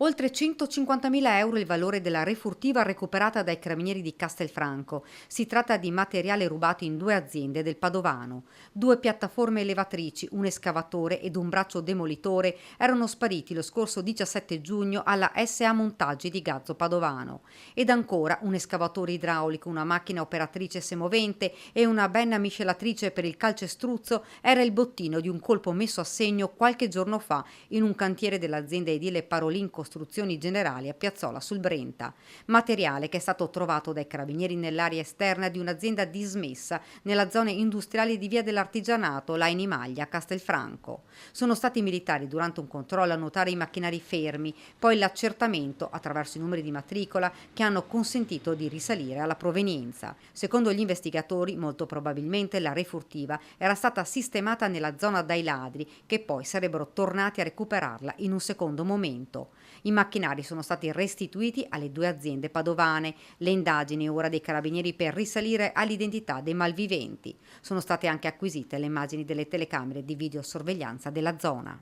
Oltre 150.000 euro il valore della refurtiva recuperata dai carabinieri di Castelfranco. Si tratta di materiale rubato in due aziende del Padovano. Due piattaforme elevatrici, un escavatore ed un braccio demolitore erano spariti lo scorso 17 giugno alla SA Montaggi di Gazzo Padovano. Ed ancora un escavatore idraulico, una macchina operatrice semovente e una benna miscelatrice per il calcestruzzo era il bottino di un colpo messo a segno qualche giorno fa in un cantiere dell'azienda edile Parolin Costruzioni Generali a Piazzola sul Brenta, materiale che è stato trovato dai carabinieri nell'area esterna di un'azienda dismessa nella zona industriale di Via dell'Artigianato, là in Imaglia, a Castelfranco. Sono stati i militari durante un controllo a notare i macchinari fermi, poi l'accertamento attraverso i numeri di matricola che hanno consentito di risalire alla provenienza. Secondo gli investigatori, molto probabilmente la refurtiva era stata sistemata nella zona dai ladri, che poi sarebbero tornati a recuperarla in un secondo momento. I macchinari sono stati restituiti alle due aziende padovane. Le indagini ora dei carabinieri per risalire all'identità dei malviventi. Sono state anche acquisite le immagini delle telecamere di videosorveglianza della zona.